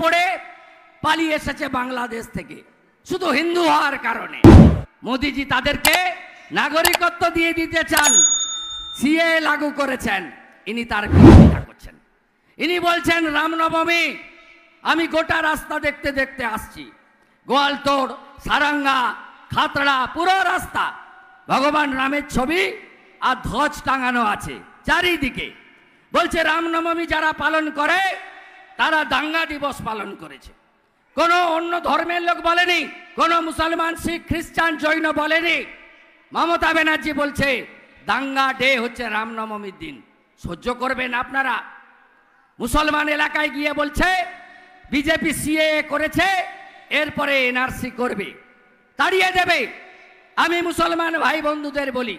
পড়ে পালিয়ে এসেছে বাংলাদেশ থেকে শুধু হিন্দু হওয়ার কারণে। মোদিজি তাদেরকে নাগরিকত্ব দিয়ে দিতে চান, সিএ লাগু করেছেন, ইনি তার বিরোধিতা করছেন। ইনি বলছেন রামনবমী আমি গোটা রাস্তা দেখতে দেখতে আসছি, গোয়ালতোড়, সারাঙ্গা, খাতড়া পুরো রাস্তা ভগবান রামের ছবি আর ধ্বজ টাঙানো আছে চারিদিকে। বলছে রামনবমী যারা পালন করে তারা দাঙ্গা দিবস পালন করেছে। কোনো অন্য ধর্মের লোক বলেনি, কোনো মুসলমান, শিখ, খ্রিস্টান, জৈন বলেনি। মমতা ব্যানার্জি বলছে দাঙ্গা ডে হচ্ছে রামনবমীর দিন। সহ্য করবেন আপনারা? মুসলমান এলাকায় গিয়ে বলছে বিজেপি সিএ করেছে, এরপরে এনআরসি করবে, তাড়িয়ে দেবে। আমি মুসলমান ভাই বন্ধুদের বলি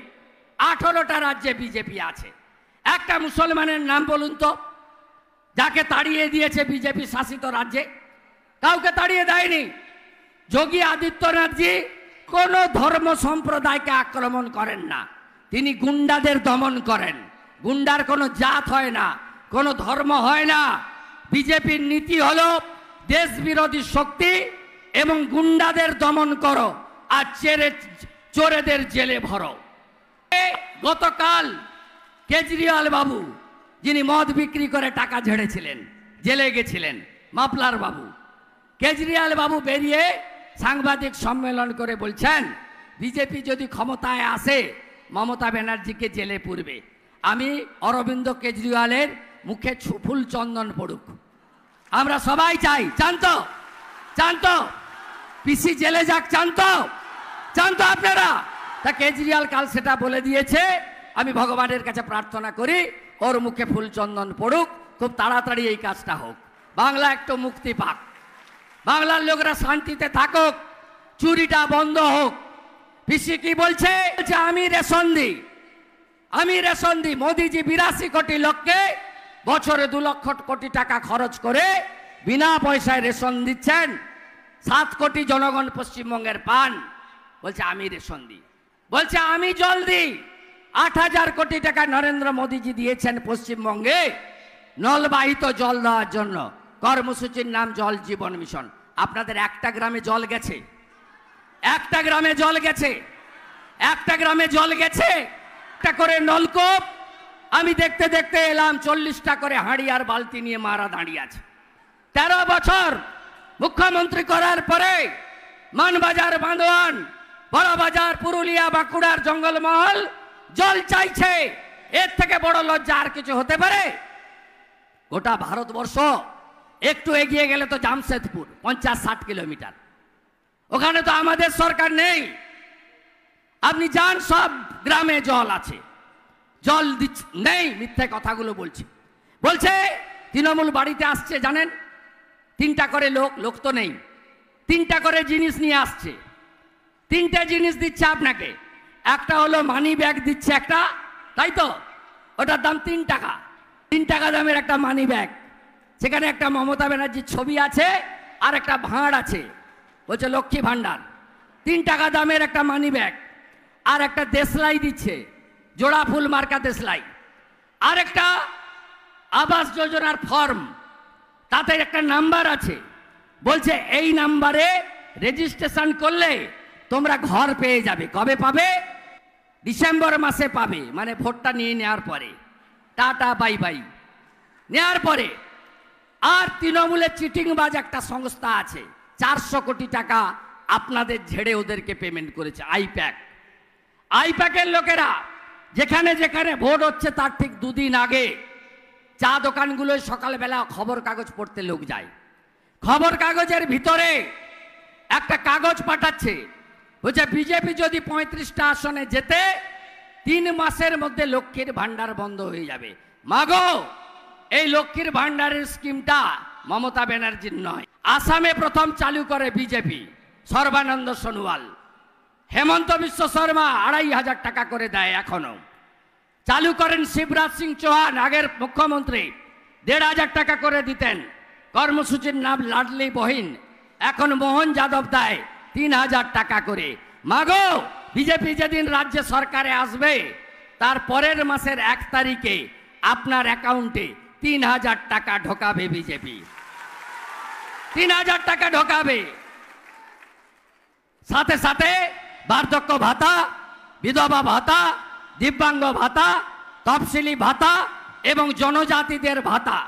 18টা রাজ্যে বিজেপি আছে, একটা মুসলমানের নাম বলুন তো যাকে তাড়িয়ে দিয়েছে বিজেপি শাসিত রাজ্যে? কাউকে তাড়িয়ে দেয়নি। যোগী আদিত্যনাথজি কোন ধর্ম সম্প্রদায়কে আক্রমণ করেন না, তিনি গুন্ডাদের দমন করেন। গুন্ডার কোনো জাত হয় না, কোনো ধর্ম হয় না। বিজেপির নীতি হলো দেশ বিরোধী শক্তি এবং গুন্ডাদের দমন করো আর চোরেদের জেলে ভরো। গতকাল কেজরিওয়াল বাবু, যিনি মদ বিক্রি করে টাকা ঝেড়েছিলেন, জেলে গেছিলেন, মাফলার বাবু, কেজরিওয়াল বাবু বেরিয়ে সাংবাদিক সম্মেলন করে বলছেন বিজেপি যদি ক্ষমতায় আসে মমতা ব্যানার্জিকে জেলে পুরবে। আমি অরবিন্দ কেজরিওয়ালের মুখে ফুল চন্দন পড়ুক, আমরা সবাই চাই। চান তো? চান তো পিসি জেলে যাক? চান তো? চান তো আপনারা? তা কেজরিওয়াল কাল সেটা বলে দিয়েছে। আমি ভগবানের কাছে প্রার্থনা করি ওর মুখে ফুল চন্দন পড়ুক, খুব তাড়াতাড়ি এই কাজটা হোক, বাংলা একটু মুক্তি পাক, বাংলার লোকরা শান্তিতে থাকুক, চুরিটা বন্ধ হোক। পিসি কি বলছে? আমি রেশন দিই, আমি রেশন দিই। মোদিজি 82 কোটি লোককে বছরে 2 লক্ষ কোটি টাকা খরচ করে বিনা পয়সায় রেশন দিচ্ছেন। 7 কোটি জনগণ পশ্চিমবঙ্গের পান। বলছে আমি রেশন দিই। বলছে আমি জল দিই। 8000 কোটি টাকা নরেন্দ্র মোদিজি দিয়েছেন পশ্চিমবঙ্গে নলবাহিত জল দেওয়ার জন্য। কর্মসূচির নাম জল জীবন মিশন। আপনাদের একটা গ্রামে জল গেছে? একটা গ্রামে জল গেছে? একটা গ্রামে জল গেছে? একটা করে নলকূপ আমি দেখতে দেখতে এলাম, 40টা করে হাঁড়ি আর বালতি নিয়ে মারা দাঁড়িয়ে আছে। 13 বছর মুখ্যমন্ত্রী করার পরে মানবাজার, বান্দোয়ান, বড়বাজার, পুরুলিয়া, বাঁকুড়ার জঙ্গলমহল জল চাইছে। এর থেকে বড় লজ্জা আর কিছু হতে পারে? গোটা ভারতবর্ষ একটু এগিয়ে গেলে তো জামশেদপুর 50-60 কিলোমিটার, ওখানে তো আমাদের সরকার নেই। আপনি যান, সব গ্রামে জল আছে, জল নেই। মিথ্যে কথাগুলো বলছে। বলছে তৃণমূল বাড়িতে আসছে জানেন, 3টা করে লোক তো নেই, 3টা করে জিনিস নিয়ে আসছে। 3টে জিনিস দিচ্ছে আপনাকে। একটা হলো মানি ব্যাগ দিচ্ছে একটা, তাই তো? ওটার দাম 3 টাকা। 3 টাকা দামের একটা মানি ব্যাগ, সেখানে একটা মমতা ব্যানার্জির ছবি আছে আর একটা ভাঁড় আছে, বলছে লক্ষ্মী ভাণ্ডার। 3 টাকা দামের একটা মানি ব্যাগ আর একটা দেশলাই দিচ্ছে, জোড়া ফুল মার্কা দেশলাই। আর একটা আবাস যোজনার ফর্ম, তাতে একটা নাম্বার আছে, বলছে এই নাম্বারে রেজিস্ট্রেশন করলে তোমরা ঘর পেয়ে যাবে। কবে পাবে? ডিসেম্বর মাসে পাবে, মানে ভোটটা নিয়ে নেওয়ার পরে। টাটা বাই বাই নেওয়ার পরে। আর তৃণমূলের চিটিংবাজ একটা সংস্থা আছে, 400 কোটি টাকা আপনাদের ঝেড়ে ওদেরকে পেমেন্ট করেছে। আইপ্যাকের লোকেরা যেখানে যেখানে ভোট হচ্ছে তার ঠিক 2 দিন আগে চা দোকানগুলোয় সকালবেলা খবর কাগজ পড়তে লোক যায়। খবর কাগজের ভিতরে একটা কাগজ পাঠাচ্ছে, বলছে বিজেপি যদি 35টা আসনে যেতে 3 মাসের মধ্যে লক্ষ্মীর ভান্ডার বন্ধ হয়ে যাবে। মাগো, এই লক্ষ্মীর ভান্ডারের স্কিমটা মমতা ব্যানার্জির নয়। আসামে প্রথম চালু করে বিজেপি, সর্বানন্দ সোনোয়াল। হেমন্ত বিশ্ব শর্মা 2500 টাকা করে দেয় এখনো। চালু করেন শিবরাজ সিং চৌহান, আগের মুখ্যমন্ত্রী, 1500 টাকা করে দিতেন। কর্মসূচির নাম লাডলি বহিন, এখন মোহন যাদব দেয় 3000 টাকা করে। মাগো, বিজেপি যেদিন রাজ্য সরকারে আসবে তার পরের মাসের 1 তারিখে আপনার অ্যাকাউন্টে 3000 টাকা ঢোকাবে বিজেপি। 3000 টাকা ঢোকাবে। সাথে সাথে বার্ধক্য ভাতা, বিধবা ভাতা, দিব্যাঙ্গ ভাতা, তফসিলি ভাতা এবং জনজাতিদের ভাতা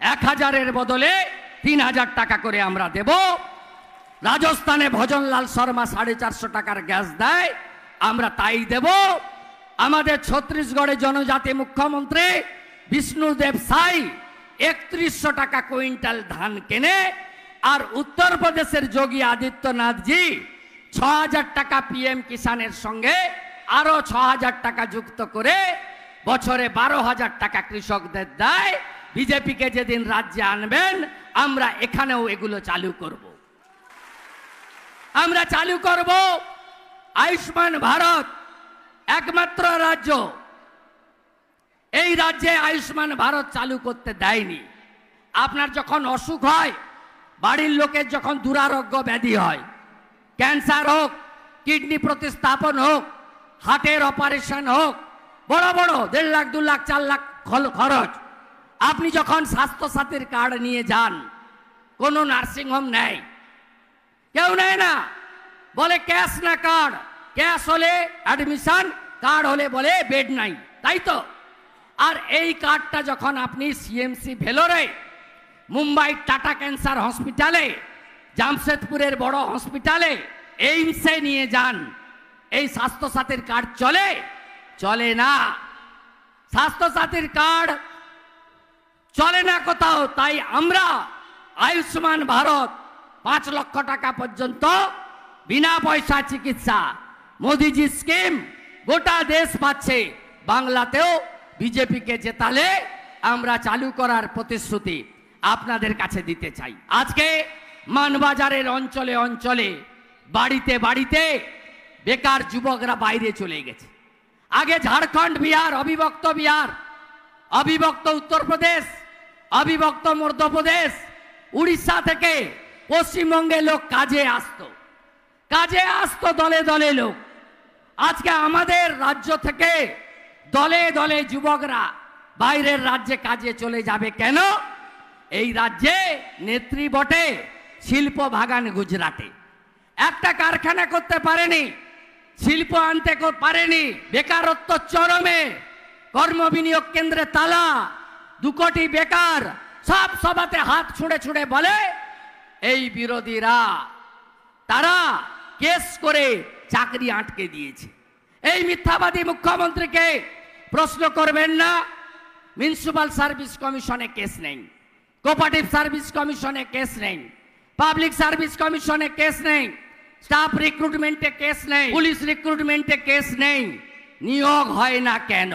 1000-এর বদলে 3000 টাকা করে আমরা দেব। রাজস্থানে ভজনলাল শর্মা 450 টাকার গ্যাস দেয়, আমরা তাই দেব। আমাদের ছত্তিশগড়ে জনজাতি মুখ্যমন্ত্রী বিষ্ণুদেব সাই 3100 টাকা কুইন্টাল ধান কেনে, আর উত্তরপ্রদেশের যোগী আদিত্যনাথজি 6000 টাকা পিএম কিষানের সঙ্গে আরো 6000 টাকা যুক্ত করে বছরে 12000 টাকা কৃষকদের দেয়। বিজেপিকে যেদিন রাজ্যে আনবেন আমরা এখানেও এগুলো চালু করব। আমরা চালু করব আয়ুষ্মান ভারত, একমাত্র রাজ্য এই রাজ্যে আয়ুষ্মান ভারত চালু করতে দেয়নি। আপনার যখন অসুখ হয়, বাড়ির লোকের যখন দুরারোগ্য ব্যাধি হয়, ক্যান্সার হোক, কিডনি প্রতিস্থাপন হোক, হার্টের অপারেশন হোক, বড় বড় 1.5 লাখ 2 লাখ 4 লাখ খরচ, আপনি যখন স্বাস্থ্যসাথীর কার্ড নিয়ে যান, কোনো নার্সিংহোম নেয়, কেউ নেয় না, বলে ক্যাশ না কার্ড। ক্যাশ হলে অ্যাডমিশন, কার্ড হলে বলে বেড নাই, তাই তো? আর এই কার্ডটা যখন আপনি সিএমসি ভেলোরে, মুম্বাই টাটা ক্যান্সার হসপিটালে, জামশেদপুরের বড় হসপিটালে, এইমসে নিয়ে যান, এই স্বাস্থ্যসাথীর কার্ড চলে? চলে না। স্বাস্থ্যসাথীর কার্ড চলে না কোথাও। তাই আমরা আয়ুষ্মান ভারত 5 লক্ষ টাকা পর্যন্ত বিনা পয়সা চিকিৎসা, মোদিজি স্কিম গোটা দেশ পাচ্ছে। বাংলাতেও বিজেপিকে জেতালে আমরা চালু করার প্রতিশ্রুতি আপনাদের কাছে দিতে চাই। আজকে মানবাজারের অঞ্চলে অঞ্চলে, বাড়িতে বাড়িতে বেকার যুবকরা বাইরে চলে গেছে। আগে ঝাড়খণ্ড, বিহার, অবিভক্ত বিহার, অবিভক্ত উত্তরপ্রদেশ, অবিভক্ত মধ্যপ্রদেশ, উড়িষ্যা থেকে পশ্চিমবঙ্গে লোক কাজে আসতো দলে দলে লোক। আজকে আমাদের রাজ্য থেকে দলে দলে যুবকরা বাইরের রাজ্যে কাজে চলে যাবে কেন? এই রাজ্যে নেত্রী বটে, শিল্প বাগান গুজরাটে, একটা কারখানা করতে পারেনি, শিল্প আনতে পারেনি, বেকারত্ব চরমে, কর্ম বিনিয়োগ কেন্দ্রে তালা, 2 কোটি বেকার। সব সভাতে হাত ছুঁড়ে ছুঁড়ে বলে এই বিরোধীরা, তারা কেস করে চাকরি আটকে দিয়েছে। এই মিথ্যাবাদী মুখ্যমন্ত্রীকে প্রশ্ন করবেন না। মিউনিসিপাল সার্ভিস কমিশনে কেস নেই, কোঅপারেটিভ সার্ভিস কমিশনে কেস নেই, পাবলিক সার্ভিস কমিশনে কেস নেই, স্টাফ রিক্রুটমেন্টে কেস নেই, পুলিশ রিক্রুটমেন্টে কেস নেই। নিয়োগ হয় না কেন?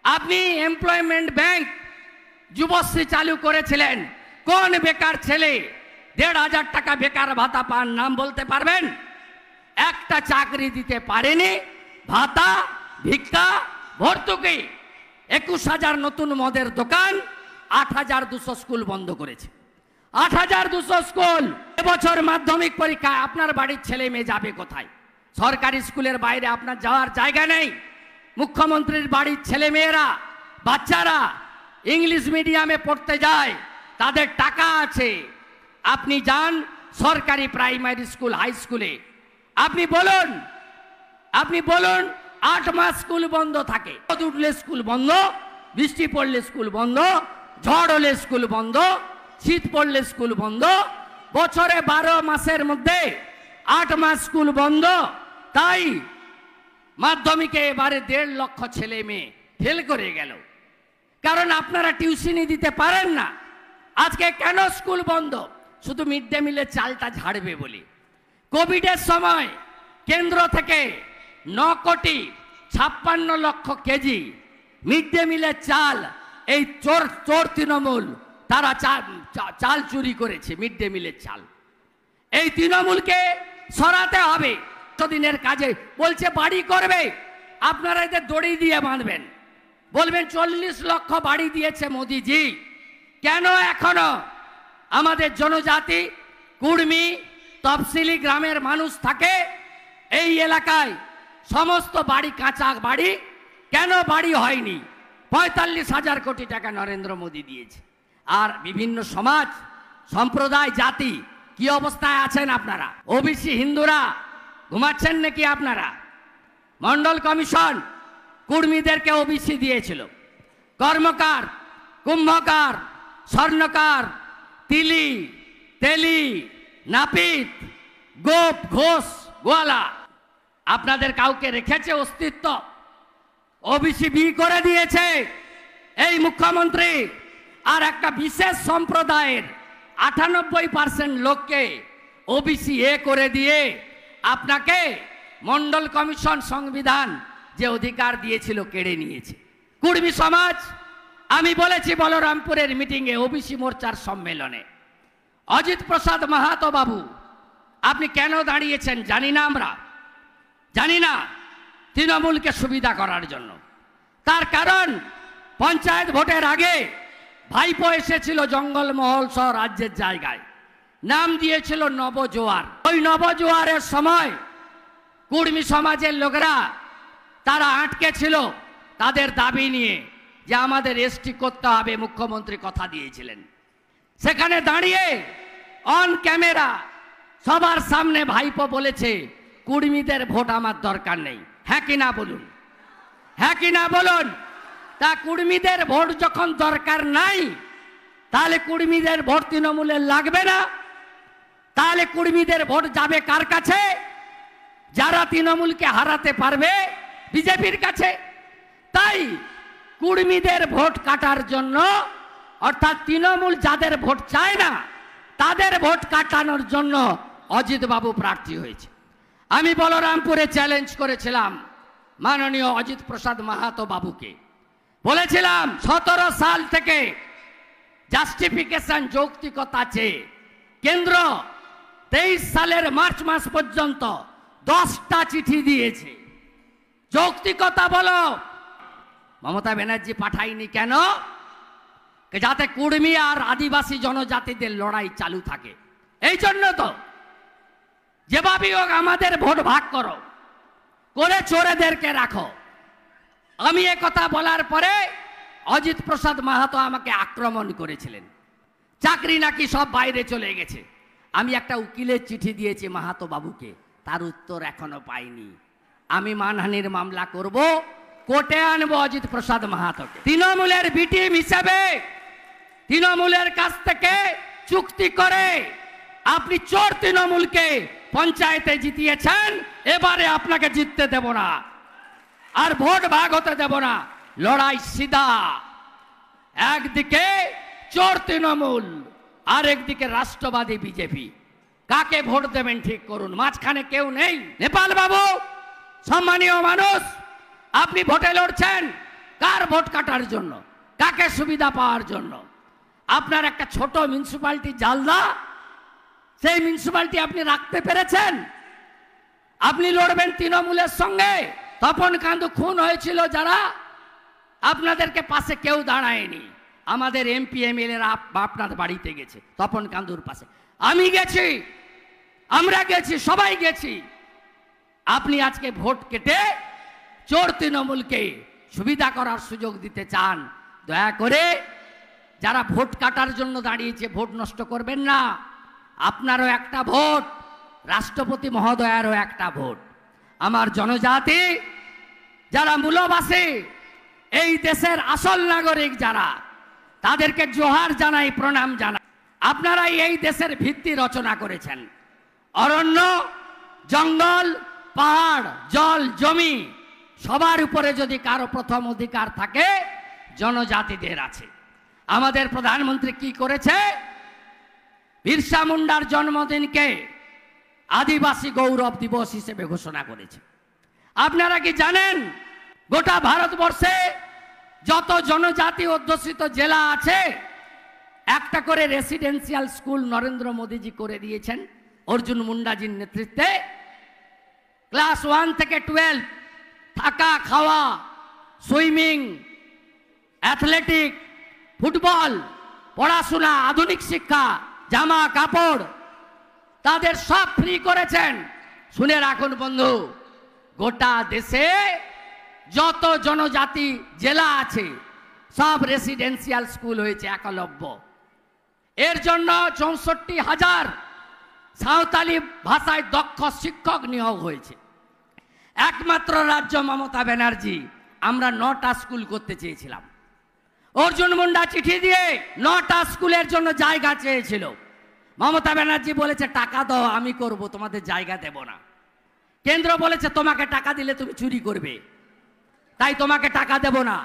আপনি এমপ্লয়মেন্ট ব্যাংক যুবশ্রী চালু করেছিলেন, কোন বেকার ছেলে 1,500 টাকা বেকার ভাতা পান? নাম বলতে পারবেন? একটা চাকরি দিতে পারেনি। ভাতা, ভিক্ষা, ভর্তুকি। 21,000 নতুন মদের দোকান, 8,200 স্কুল বন্ধ করেছে। 8,200 স্কুল। এবছর মাধ্যমিক পরীক্ষায় আপনার বাড়ির ছেলে মেয়ে যাবে কোথায়? সরকারি স্কুলের বাইরে আপনার যাওয়ার জায়গা নেই। মুখ্যমন্ত্রীর বাড়ির ছেলে মেয়েরা, বাচ্চারা ইংলিশ মিডিয়ামে পড়তে যায়, তাদের টাকা আছে। আপনি যান সরকারি প্রাইমারি স্কুল, হাই স্কুলে, আপনি বলুন 8 মাস স্কুল বন্ধ থাকে। রোদ উঠলে স্কুল বন্ধ, বৃষ্টি পড়লে স্কুল বন্ধ, ঝড় হলে স্কুল বন্ধ, শীত পড়লে স্কুল বন্ধ। বছরে 12 মাসের মধ্যে 8 মাস স্কুল বন্ধ। তাই মাধ্যমিকে এবারে 1.5 লক্ষ ছেলে মেয়ে ফেল করে গেল, কারণ আপনারা টিউশনি দিতে পারেন না। আজকে কেন স্কুল বন্ধ? শুধু মিড ডে মিলের চালটা ঝাড়বে বলে। কোভিডের সময় কেন্দ্র থেকে 9,56,00,000 কেজি মিড ডে মিলের চাল এই চোর তৃণমূল তারা চাল চুরি করেছে। মিড ডে মিলের চাল এই তৃণমূলকে সরাতে হবে। দিনের কাজে বলছে বাড়ি করবে, আপনারা এদের দড়ি দিয়ে বাঁধবেন, বলবেন 40 লক্ষ বাড়ি দিয়েছে মোদিজি। কেন এখনো আমাদের জনজাতি, কুর্মী, তফসিলি গ্রামের মানুষ থাকে এই এলাকায়, সমস্ত বাড়ি কাঁচা বাড়ি, কেন বাড়ি হয়নি? 45,000 কোটি টাকা নরেন্দ্র মোদী দিয়েছে। আর বিভিন্ন সমাজ সম্প্রদায় জাতি কি অবস্থায় আছেন আপনারা? ওবিসি হিন্দুরা ঘুমাচ্ছেন নাকি আপনারা? মন্ডল কমিশন কুর্মীদেরকে ওবিসি দিয়েছিল। কর্মকার, কুম্ভকার, স্বর্ণকার, তিলি, তেলি, নাপিত, গোপ, ঘোষ, গোয়ালা, আপনাদের কাউকে রেখেছে অস্তিত্ব? ওবিসি বি করে দিয়েছে এই মুখ্যমন্ত্রী। আর একটা বিশেষ সম্প্রদায়ের 98% লোককে ওবিসি এ করে দিয়ে আপনাকে মন্ডল কমিশন সংবিধান যে অধিকার দিয়েছিল কেড়ে নিয়েছে। কুর্মী সমাজ, আমি বলেছি বলরামপুরের মিটিংয়ে ওবিসি মোর্চার সম্মেলনে, অজিত প্রসাদ মাহাতো বাবু আপনি কেন দাঁড়িয়েছেন জানি না, আমরা জানি না, তৃণমূলকে সুবিধা করার জন্য। তার কারণ পঞ্চায়েত ভোটের আগে ভাইপো এসেছিল জঙ্গলমহল সহ রাজ্যের জায়গায়, নাম দিয়েছিল নবজোয়ার। ওই নবজোয়ারের সময় কুর্মী সমাজের লোকেরা তারা আটকে ছিল তাদের দাবি নিয়ে যে আমাদের এসটি করতে হবে, মুখ্যমন্ত্রী কথা দিয়েছিলেন। সেখানে দাঁড়িয়ে অন ক্যামেরা সবার সামনে ভাইপো বলেছে কুর্মীদের ভোট আমার দরকার নেই। হ্যাঁ কি না বলুন, হ্যাঁ কি না বলুন? তা কুর্মীদের ভোট যখন দরকার নাই, তাহলে কুর্মীদের ভোট তৃণমূলের লাগবে না? তাহলে কুর্মীদের ভোট যাবে কার কাছে? যারা তৃণমূলকে হারাতে পারবে, বিজেপির কাছে। তাই কুর্মীদের ভোট কাটার জন্য, অর্থাৎ তৃণমূল যাদের ভোট চায় না তাদের ভোট কাটানোর জন্য অজিত বাবু প্রার্থী হয়েছে। আমি বলরামপুরে চ্যালেঞ্জ করেছিলাম মাননীয় অজিত প্রসাদ মাহাতো বাবুকে, বলেছিলাম 17 সাল থেকে জাস্টিফিকেশন যৌক্তিকতা আছে, কেন্দ্র 23 সালের মার্চ মাস পর্যন্ত 10টা চিঠি দিয়েছে, যৌক্তিকতা বলো। মমতা ব্যানার্জি পাঠায়নি কেন? যাতে কুর্মী আর আদিবাসী জনজাতিদের লড়াই চালু থাকে। এই জন্য তো যেভাবেই হোক আমাদের ভোট ভাগ করো, করে চোরেদেরকে রাখো। আমি এ কথা বলার পরে অজিত প্রসাদ মাহাতো আমাকে আক্রমণ করেছিলেন, চাকরি নাকি সব বাইরে চলে গেছে। আমি একটা উকিলের চিঠি দিয়েছি মাহাতো বাবুকে, তার উত্তর এখনো পাইনি। আমি মানহানির মামলা করব, কোর্টে আনবো অজিত প্রসাদ মাহাতোকে। তৃণমূলের বিটিম হিসেবে তৃণমূলের কাছ থেকে চুক্তি করে আপনি চোর তৃণমূলকে পঞ্চায়েতে জিতিয়েছেন, এবারে আপনাকে জিততে দেব না, আর ভোট ভাগ হতে দেব না। লড়াই সিধা, একদিকে চোর তৃণমূল আর একদিকে রাষ্ট্রবাদী বিজেপি। কাকে ভোট দেবেন ঠিক করুন, মাঝখানে কেউ নেই। নেপাল বাবু সম্মানীয় মানুষ, আপনি ভোটে লড়ছেন কার ভোট কাটার জন্য, কাকে সুবিধা পাওয়ার জন্য? আপনার একটা ছোট মিউনিসিপ্যালিটি জালদা, সেই মিউনিসিপ্যালিটি আপনি রাখতে পেরেছেন? আপনি লড়বেন তৃণমূলের সঙ্গে। তপন কান্দু খুন হয়েছিল যারা, আপনাদেরকে পাশে কেউ দাঁড়ায়নি। আমাদের এমপি এমএলএরা আপনার বাড়িতে গেছে তপন কান্দুর পাশে, আমি গেছি, আমরা গেছি, সবাই গেছি। আপনি আজকে ভোট কেটে চোর তৃণমূলকে সুবিধা করার সুযোগ দিতে চান। দয়া করে যারা ভোট কাটার জন্য দাঁড়িয়েছে ভোট নষ্ট করবেন না। আপনারও একটা ভোট, রাষ্ট্রপতি মহোদয়েরও একটা ভোট। আমার জনজাতি যারা মূলবাসী, এই দেশের আসল নাগরিক যারা, তাদেরকে জোহার জানাই, প্রণাম জানাই। আপনারাই এই দেশের ভিত্তি রচনা করেছেন। অরণ্য, জঙ্গল, পাহাড়, জল, জমি সবার উপরে যদি কারো প্রথম অধিকার থাকে, জনজাতিদের আছে। আমাদের প্রধানমন্ত্রী কি করেছে? বিরসা মুন্ডার জন্মদিনকে আদিবাসী গৌরব দিবস হিসেবে ঘোষণা করেছে। আপনারা কি জানেন গোটা ভারতবর্ষে যত জনজাতি অধ্যুষিত জেলা আছে, একটা করে রেসিডেন্সিয়াল স্কুল নরেন্দ্র মোদীজি করে দিয়েছেন অর্জুন মুন্ডাজির নেতৃত্বে। ক্লাস 1 থেকে 12 থাকা, খাওয়া, সুইমিং, অ্যাথলেটিক, ফুটবল, পড়াশোনা, আধুনিক শিক্ষা, জামা কাপড় তাদের সব ফ্রি করেছেন। শুনে রাখুন বন্ধু, গোটা দেশে যত জনজাতি জেলা আছে সব রেসিডেন্সিয়াল স্কুল হয়েছে একলব্য। এর জন্য ৬৪,০০০ সাঁওতালি ভাষায় দক্ষ শিক্ষক নিয়োগ হয়েছে। একমাত্র রাজ্য মমতা ব্যানার্জি, আমরা ৯টা স্কুল করতে চেয়েছিলাম। অর্জুন মুন্ডা চিঠি দিয়ে ৯টা স্কুলের জন্য জায়গা চেয়েছিল। মমতা ব্যানার্জি বলেছে টাকা দাও, আমি করব, তোমাদের জায়গা দেব না। কেন্দ্র বলেছে তোমাকে টাকা দিলে তুমি চুরি করবে, তাই তোমাকে টাকা দেব না,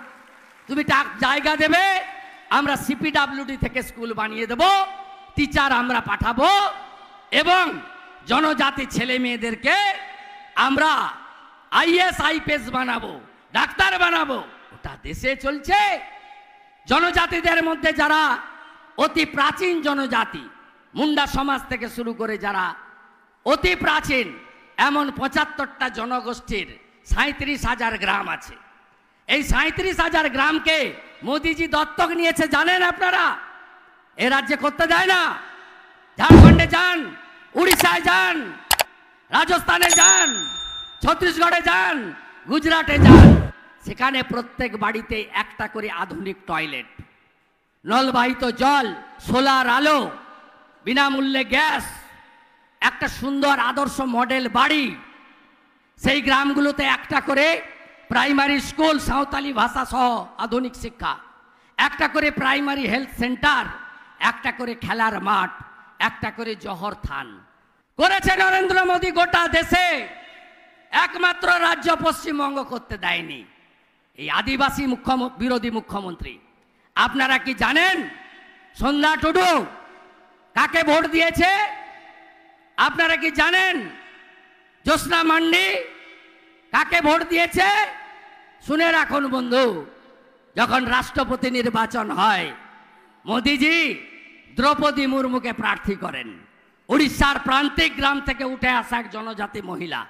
তুমি জায়গা দেবে, আমরা সিপিডাব্লিউডি থেকে স্কুল বানিয়ে দেব, টিচার আমরা পাঠাবো এবং জনজাতি ছেলে মেয়েদেরকে আমরা আইএস আইপিএস বানাবো, ডাক্তার বানাবো। ওটা দেশে চলছে। জনজাতিদের মধ্যে যারা অতি প্রাচীন জনজাতি, মুন্ডা সমাজ থেকে শুরু করে যারা অতি প্রাচীন, এমন ৭৫টা জনগোষ্ঠীর ৩৭,০০০ গ্রাম আছে। এই ৩৭,০০০ গ্রামকে মোদিজি দত্তক নিয়েছে, জানেন আপনারা? এ রাজ্যে করতে দেয় না। ঝাড়খণ্ডে যান, উড়িষ্যায় যান, রাজস্থানে যান, ছত্তিশগড়ে যান, গুজরাটে যান, সেখানে প্রত্যেক বাড়িতে একটা করে আধুনিক টয়লেট, নলবাহিত জল, সোলার আলো, বিনামূল্যে গ্যাস, একটা সুন্দর আদর্শ মডেল বাড়ি। সেই গ্রামগুলোতে একটা করে প্রাইমারি স্কুল, সাঁওতালি ভাষা সহ আধুনিক শিক্ষা, একটা করে প্রাইমারি হেলথ সেন্টার, একটা করে খেলার মাঠ, একটা করে জহর থান করেছে নরেন্দ্র মোদী গোটা দেশে। একমাত্র রাজ্য পশ্চিমবঙ্গ করতে দেয়নি। এই আদিবাসী বিরোধী মুখ্যমন্ত্রী, আপনারা কি জানেন সন্ধ্যা টুডু কাকে ভোট দিয়েছে? আপনারা কি জানেন জ্যোৎস্না মান্ডি কাকে ভোট দিয়েছে? শুনে রাখুন বন্ধু, যখন রাষ্ট্রপতি নির্বাচন হয় মোদিজি দ্রৌপদী মুর্মুকে প্রার্থী করেন। উড়িষ্যার প্রান্তিক গ্রাম থেকে উঠে আসা এক জনজাতি মহিলা।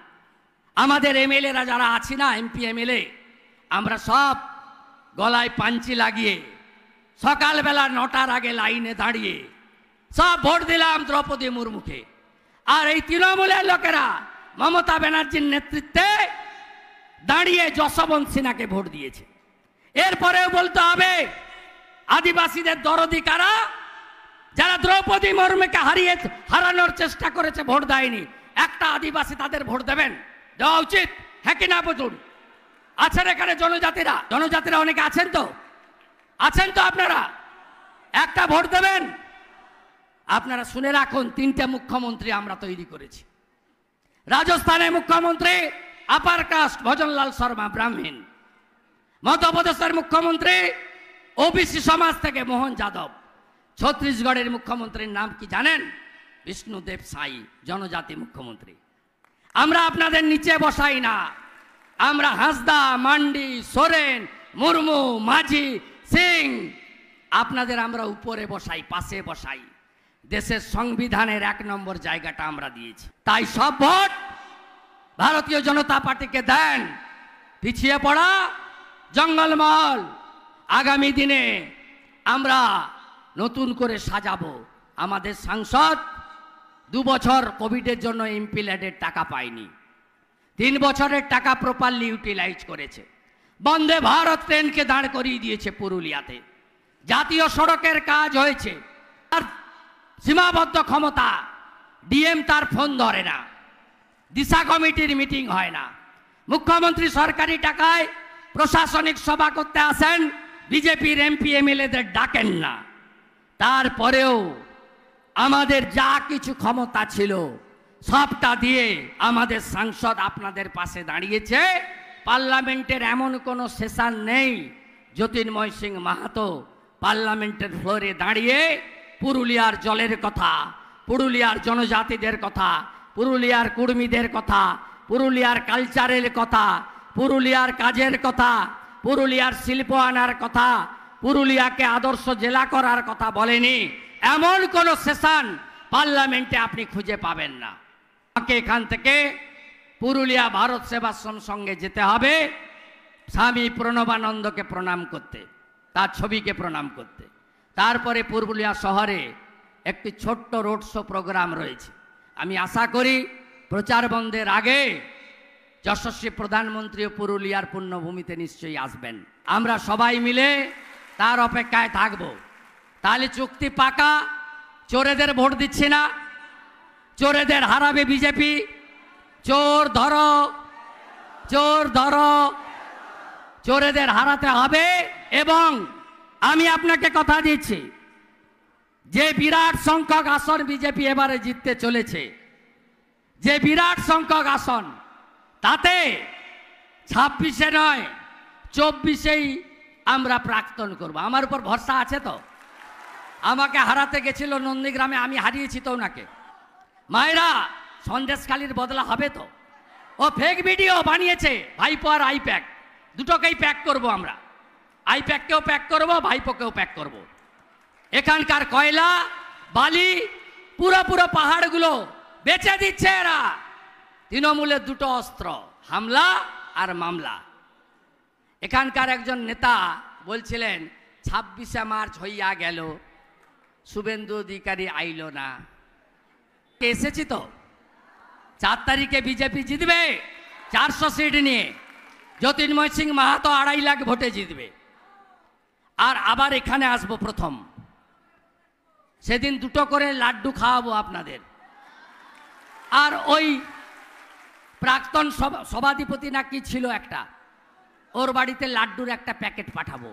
আমাদের এমএলএরা যারা আছি না, এমপি এমএলএ, আমরা সব গলায় পাঞ্চি লাগিয়ে সকালবেলা ৯টার আগে লাইনে দাঁড়িয়ে সব ভোট দিলাম দ্রৌপদী মুর্মুকে। আর এই তৃণমূলের লোকেরা মমতা ব্যানার্জির নেতৃত্বে দাঁড়িয়ে যশবন্ত সিনহাকে ভোট দিয়েছে। এরপরেও বলতে হবে আদিবাসীদের দরদি কারা? যারা দ্রৌপদী মুর্মুকে হারানোর চেষ্টা করেছে, ভোট দেয়নি। একটা আদিবাসী তাদের ভোট দেবেন? দেওয়া উচিত, হ্যাঁ কি না বলুন? আছেন এখানে জনজাতিরা অনেকে আছেন তো? আছেন তো আপনারা? একটা ভোট দেবেন? আপনারা শুনে রাখুন, ৩টে মুখ্যমন্ত্রী আমরা তৈরি করেছি। রাজস্থানের মুখ্যমন্ত্রী আপার কাস্ট ভজনলাল শর্মা, ব্রাহ্মণ। মধ্যপ্রদেশের মুখ্যমন্ত্রী ওবিসি সমাজ থেকে মোহন যাদব। ছত্তিশগড়ের মুখ্যমন্ত্রীর নাম কি জানেন? বিষ্ণুদেব সাই, জনজাতি মুখ্যমন্ত্রী। আমরা আপনাদের নিচে বসাই না, আমরা হাঁসদা, মান্ডি, সোরেন, মুর্মু, মাঝি, সিং, আপনাদের আমরা উপরে বসাই, পাশে বসাই। দেশের সংবিধানের ১ নম্বর জায়গাটা আমরা দিয়েছি। তাই সব ভোট ভারতীয় জনতা পার্টিকে দেন। পিছিয়ে পড়া জঙ্গলমহল আগামী দিনে আমরা নতুন করে সাজাবো। আমাদের সাংসদ 2 বছর কোভিডের জন্য এমপিল্যাডের টাকা পায়নি, 3 বছরের টাকা প্রপারলি ইউটিলাইজ করেছে। বন্দে ভারত ট্রেনকে দাঁড় করিয়ে দিয়েছে পুরুলিয়াতে। জাতীয় সড়কের কাজ হয়েছে। আর সীমাবদ্ধ ক্ষমতা, ডিএম তার ফোন ধরে না, দিশা কমিটির মিটিং হয় না, মুখ্যমন্ত্রী সরকারি টাকায় প্রশাসনিক সভা করতে আসেন, বিজেপির এমপি এমএলএদের ডাকেন না। তারপরেও আমাদের যা কিছু ক্ষমতা ছিল সবটা দিয়ে আমাদের সাংসদ আপনাদের পাশে দাঁড়িয়েছে। পার্লামেন্টের এমন কোনো সেশন নেই জ্যোতির্ময় সিং মাহাতো পার্লামেন্টের ফ্লোরে দাঁড়িয়ে পুরুলিয়ার জলের কথা, পুরুলিয়ার জনজাতিদের কথা, পুরুলিয়ার কুর্মীদের কথা, পুরুলিয়ার কালচারের কথা, পুরুলিয়ার কাজের কথা, পুরুলিয়ার শিল্প আনার কথা, পুরুলিয়াকে আদর্শ জেলা করার কথা বলেনি। এমন কোনো সেশন পার্লামেন্টে আপনি খুঁজে পাবেন না। আমাকে এখান থেকে পুরুলিয়া ভারত সেবাশ্রম সঙ্গে যেতে হবে স্বামী প্রণবানন্দকে প্রণাম করতে, তার ছবিকে প্রণাম করতে। তারপরে পুরুলিয়া শহরে একটি ছোট্ট রোড শো প্রোগ্রাম রয়েছে। আমি আশা করি প্রচার বন্ধের আগে যশস্বী প্রধানমন্ত্রী পুরুলিয়ার পুণ্যভূমিতে নিশ্চয়ই আসবেন। আমরা সবাই মিলে তার অপেক্ষায় থাকব। তাহলে চুক্তি পাকা, চোরেদের ভোট দিচ্ছি না, চোরেদের হারাবে বিজেপি। চোর ধরো, চোর ধরো, চোরেদের হারাতে হবে। এবং আমি আপনাকে কথা দিচ্ছি, যে বিরাট সংখ্যক আসন বিজেপি এবারে জিততে চলেছে, যে বিরাট সংখ্যক আসন, তাতে 26-এ নয় 24-এই আমরা প্রাক্তন করব। আমার উপর ভরসা আছে তো? আমাকে হারাতে গেছিল নন্দীগ্রামে, আমি হারিয়েছি তো ওনাকে। মায়েরা, সন্দেশখালির বদলা হবে তো? ও ফেক ভিডিও বানিয়েছে, ভাইপো আর আইপ্যাক দুটোকেই প্যাক করব আমরা। আইপ্যাককেও প্যাক করব, ভাইপোকেও প্যাক করব। এখানকার কয়লা বালি পুরো পাহাড়গুলো বেচে দিচ্ছে এরা। তৃণমূলের দুটো অস্ত্র, হামলা আর মামলা। এখানকার একজন নেতা বলছিলেন 26শে মার্চ হইয়া গেল, শুভেন্দু অধিকারী আইল না। এসেছি তো, 4 তারিখে বিজেপি জিতবে 400 সিট নিয়ে। জ্যোতির্ময় সিং মাহাতো 2.5 লাখ ভোটে জিতবে। আর আবার এখানে আসবো প্রথম, সেদিন 2টো করে লাড্ডু খাওয়াবো আপনাদের। আর ওই প্রাক্তন সভাধিপতি না কি ছিল একটা, ওর বাড়িতে লাড্ডুর একটা প্যাকেট পাঠাবো।